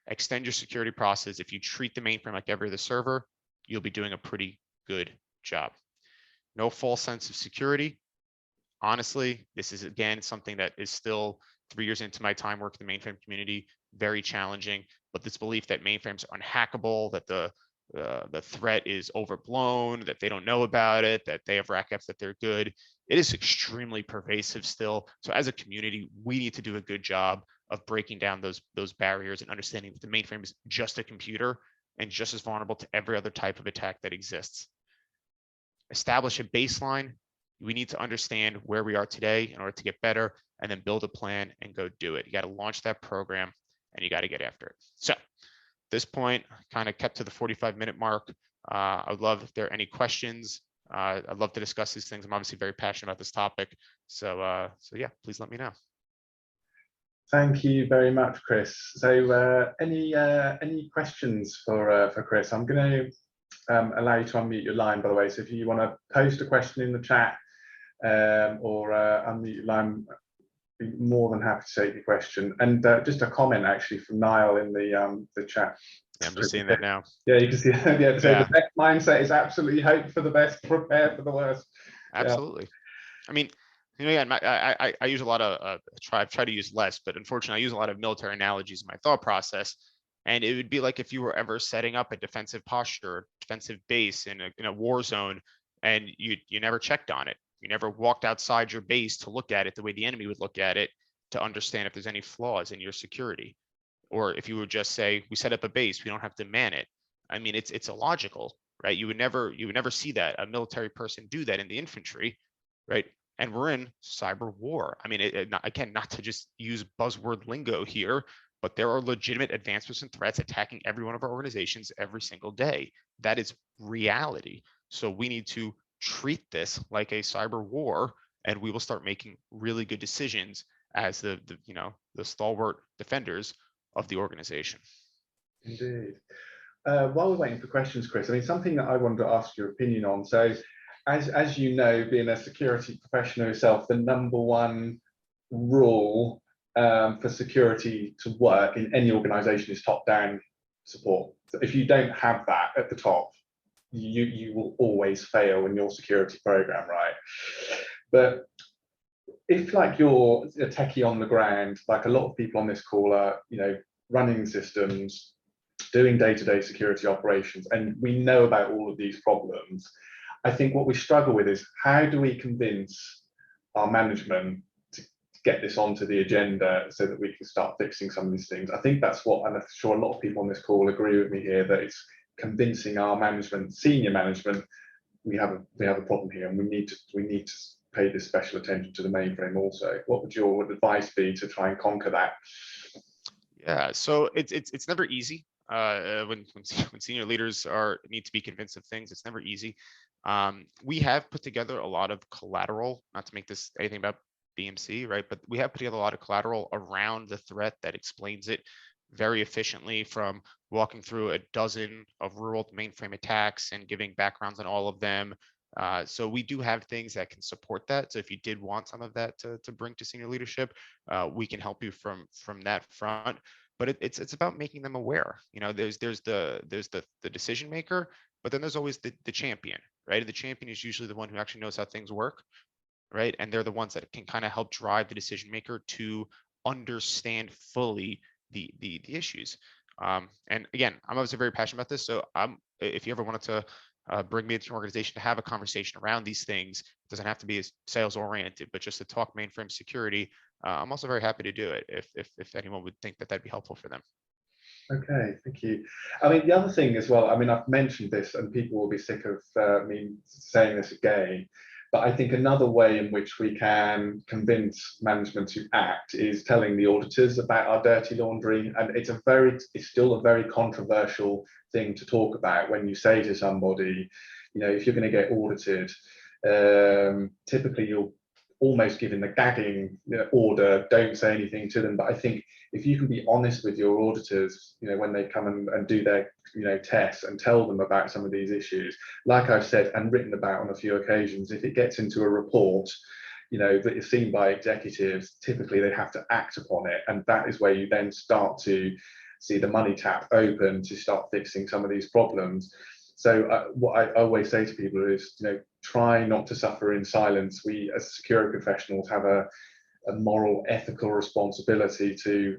Extend your security process. If you treat the mainframe like every other server, you'll be doing a pretty good job. No false sense of security. Honestly, this is, again, something that is still 3 years into my time working in the mainframe community, very challenging. But this belief that mainframes are unhackable, that the threat is overblown, that they don't know about it, that they have RACFs, that they're good, it is extremely pervasive still. So as a community, we need to do a good job of breaking down those barriers and understanding that the mainframe is just a computer and just as vulnerable to every other type of attack that exists. Establish a baseline. We need to understand where we are today in order to get better, and then build a plan and go do it. You got to launch that program and you got to get after it. So at this point, kind of kept to the 45-minute mark. I would love if there are any questions. I'd love to discuss these things. I'm obviously very passionate about this topic. So yeah, please let me know. Thank you very much, Chris. So any questions for Chris? I'm going to allow you to unmute your line, by the way. So if you want to post a question in the chat, or unmute your line. Be more than happy to take your question. And just a comment actually from Niall in the chat. Yeah, I'm just seeing that now. Yeah, you can see. Yeah, so Yeah. the best mindset is absolutely hope for the best, prepare for the worst. Absolutely. I mean, you know, again, I use a lot of I've tried to use less, but unfortunately, I use a lot of military analogies in my thought process. And it would be like if you were ever setting up a defensive posture, defensive base in a war zone, and you never checked on it. You never walked outside your base to look at it the way the enemy would look at it to understand if there's any flaws in your security. Or if you would just say, we set up a base, we don't have to man it. I mean, it's illogical, right? You would never see that a military person do that in the infantry, right? And we're in cyber war. I mean, again, not to just use buzzword lingo here, but there are legitimate advancements and threats attacking every one of our organizations every single day. That is reality. So we need to treat this like a cyber war, and we will start making really good decisions as the stalwart defenders of the organization. Indeed. While we're waiting for questions, Chris, I mean, something that I wanted to ask your opinion on. So, as you know, being a security professional yourself, the #1 rule for security to work in any organization is top-down support. So if you don't have that at the top, you will always fail in your security program, right? But if, like, you're a techie on the ground, like a lot of people on this call are, you know, running systems, doing day-to-day security operations, and we know about all of these problems, I think what we struggle with is how do we convince our management to get this onto the agenda so that we can start fixing some of these things. I think that's what, and I'm sure a lot of people on this call agree with me here, that it's convincing our management, senior management, we have a problem here, and we need to pay this special attention to the mainframe also. What would your advice be to try and conquer that? Yeah, so it's never easy. When senior leaders need to be convinced of things, it's never easy. We have put together a lot of collateral, not to make this anything about BMC, right? But we have put together a lot of collateral around the threat that explains it very efficiently, from walking through a dozen of rural mainframe attacks and giving backgrounds on all of them. So we do have things that can support that. So if you did want some of that to bring to senior leadership, we can help you from that front. But it's about making them aware. You know, there's the decision maker, but then there's always the champion, right? The champion is usually the one who actually knows how things work, right? And they're the ones that can kind of help drive the decision maker to understand fully the issues. And again, I'm obviously very passionate about this. So if you ever wanted to bring me into an organization to have a conversation around these things, it doesn't have to be as sales oriented, but just to talk mainframe security, I'm also very happy to do it if anyone would think that that'd be helpful for them. Okay, thank you. I mean, the other thing as well, I mean, I've mentioned this and people will be sick of me saying this again, but I think another way in which we can convince management to act is telling the auditors about our dirty laundry. And it's still a very controversial thing to talk about when you say to somebody, you know, if you're going to get audited, typically you're almost giving the gagging order, don't say anything to them. But I think if you can be honest with your auditors, you know, when they come and do their, you know, tests, and tell them about some of these issues, like I've said and written about on a few occasions, if it gets into a report, you know, that is seen by executives, typically they have to act upon it. And that is where you then start to see the money tap open to start fixing some of these problems. So what I always say to people is, you know, try not to suffer in silence. We as security professionals have a moral, ethical responsibility to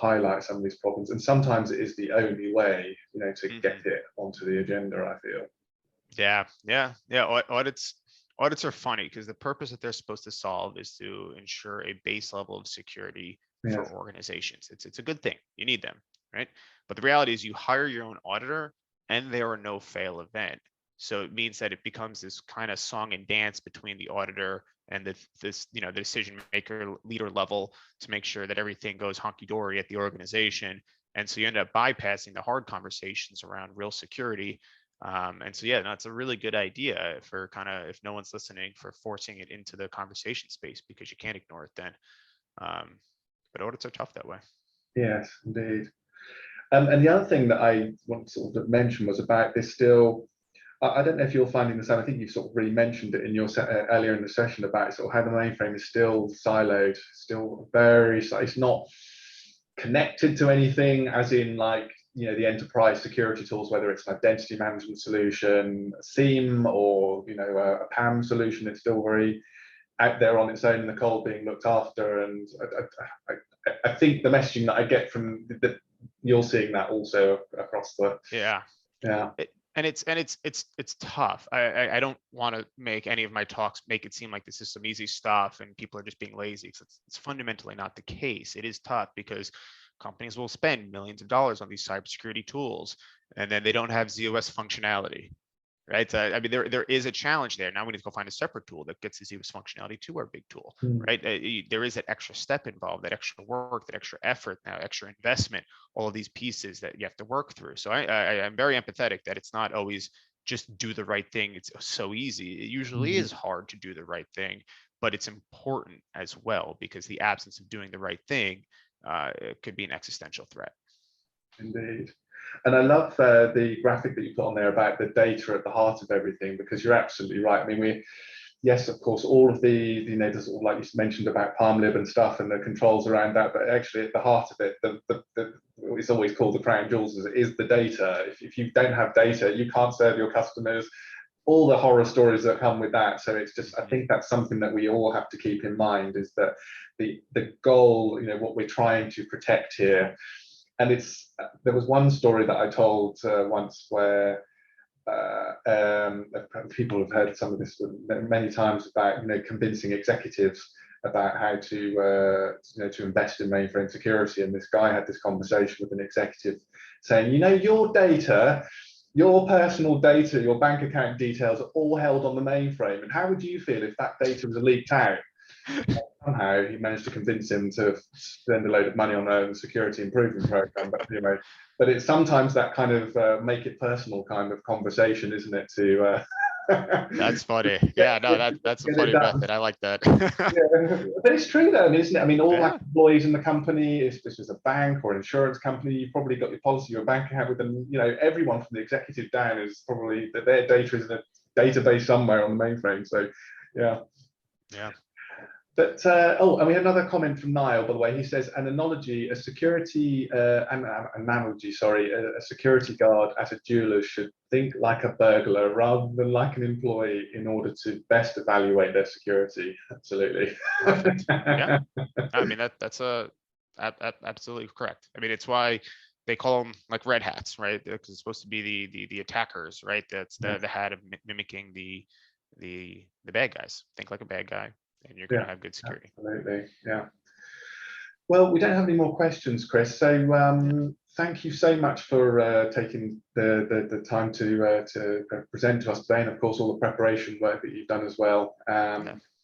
highlight some of these problems, and sometimes it is the only way, you know, to get it onto the agenda, I feel. Yeah. Audits are funny because the purpose that they're supposed to solve is to ensure a base level of security for organizations. It's a good thing. You need them, right? But the reality is you hire your own auditor and there are no fail event. So it means that it becomes this kind of song and dance between the auditor and the decision maker leader level to make sure that everything goes honky-dory at the organization. And so you end up bypassing the hard conversations around real security. And so, yeah, that's a really good idea for kind of, if no one's listening, for forcing it into the conversation space, because you can't ignore it then. But audits are tough that way. Yes, indeed. And the other thing that I want to sort of mention was about this still I don't know if you're finding the same. I think you sort of really mentioned it in your earlier in the session about sort of how the mainframe is still siloed, still very, it's not connected to anything, as in like, you know, the enterprise security tools, whether it's an identity management solution, a SIEM, or, you know, a PAM solution. It's still very out there on its own in the cold, being looked after. And I think the messaging that I get from that, you're seeing that also across the, Yeah. yeah. And it's tough. I don't want to make any of my talks make it seem like this is some easy stuff and people are just being lazy, because it's fundamentally not the case. It is tough because companies will spend millions of dollars on these cybersecurity tools, and then they don't have ZOS functionality, right? I mean, there is a challenge there. Now we need to go find a separate tool that gets the ZOS functionality to our big tool, right? There is that extra step involved, that extra work, that extra effort, now extra investment, all of these pieces that you have to work through. So I'm very empathetic that it's not always just do the right thing. It's so easy. It usually is hard to do the right thing, but it's important as well, because the absence of doing the right thing could be an existential threat. Indeed. And I love the graphic that you put on there about the data at the heart of everything, because you're absolutely right. I mean, yes, of course, all of the, you know, the sort of, like you mentioned about PalmLib and stuff and the controls around that, but actually at the heart of it, it's always called the crown jewels, is the data. If you don't have data, you can't serve your customers, all the horror stories that come with that. So it's just, I think that's something that we all have to keep in mind, is that the goal, you know, what we're trying to protect here. And there was one story that I told once where people have heard some of this many times about, you know, convincing executives about how to you know, to invest in mainframe security. And this guy had this conversation with an executive saying, you know, your data, your personal data, your bank account details are all held on the mainframe, and how would you feel if that data was leaked out? Somehow he managed to convince him to spend a load of money on a security improvement program. But anyway, but it's sometimes that kind of make it personal kind of conversation, isn't it? To That's funny. Yeah, no, that's a funny method. I like that. Yeah, but it's true though, isn't it? I mean, all Yeah. employees in the company, if this was a bank or an insurance company, you've probably got your policy, your bank account with them. You know, everyone from the executive down is probably that their data is in a database somewhere on the mainframe. So, yeah. Yeah. But and we had another comment from Niall, by the way. He says an analogy, a security a security guard at a jeweler should think like a burglar rather than like an employee in order to best evaluate their security. Absolutely. Perfect. Yeah. I mean, that's absolutely correct. I mean, it's why they call them like red hats, right? Because it's supposed to be the attackers, right? That's the hat of mimicking the bad guys. Think like a bad guy, and you're going to have good security. Absolutely. Yeah. Well, we don't have any more questions, Chris. So thank you so much for taking the time to present to us today, and of course all the preparation work that you've done as well.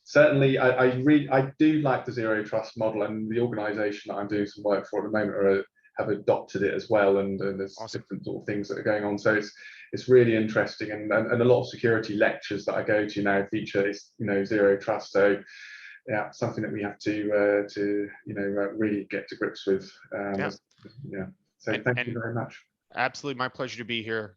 Certainly, I do like the zero trust model, and the organisation that I'm doing some work for at the moment have adopted it as well, and there's different sort of things that are going on. So it's really interesting, and a lot of security lectures that I go to now feature zero trust. So yeah, something that we have to really get to grips with. So thank you very much. Absolutely, my pleasure to be here.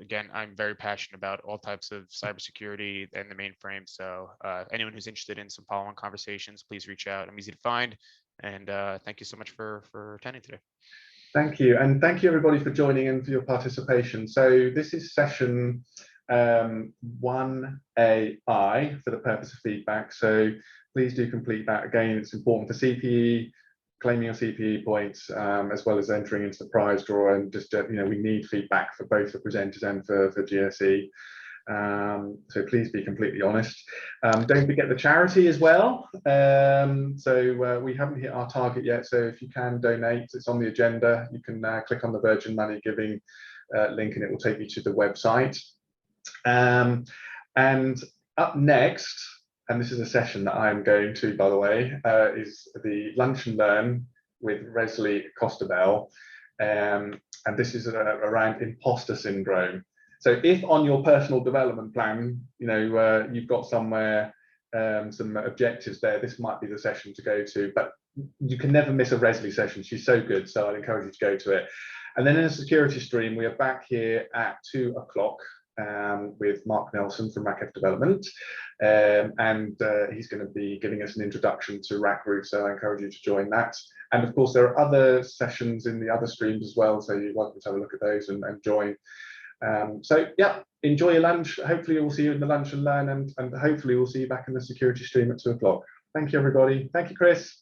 Again, I'm very passionate about all types of cybersecurity and the mainframe. So anyone who's interested in some follow-on conversations, please reach out. I'm easy to find. And thank you so much for attending today. Thank you. And thank you everybody for joining and for your participation. So this is session 1AI for the purpose of feedback. So please do complete that. Again, it's important for CPE, claiming your CPE points, as well as entering into the prize draw. And just, we need feedback for both the presenters and for GSE. So please be completely honest. Don't forget the charity as well. So we haven't hit our target yet. So if you can donate, it's on the agenda. You can click on the Virgin Money Giving link and it will take you to the website. And up next, and this is a session that I'm going to, by the way, is the Lunch and Learn with Resley Costabel. And this is around imposter syndrome. So if on your personal development plan, you've got somewhere, some objectives there, this might be the session to go to, but you can never miss a Resley session. She's so good. So I'd encourage you to go to it. And then in the security stream, we are back here at 2 o'clock. with Mark Nelson from RACF Development, and he's going to be giving us an introduction to RAC Group, so I encourage you to join that. And of course, there are other sessions in the other streams as well, so you're welcome to have a look at those and join. So yeah, enjoy your lunch. Hopefully we'll see you in the lunch and learn, and hopefully we'll see you back in the security stream at 2 o'clock. Thank you, everybody. Thank you, Chris.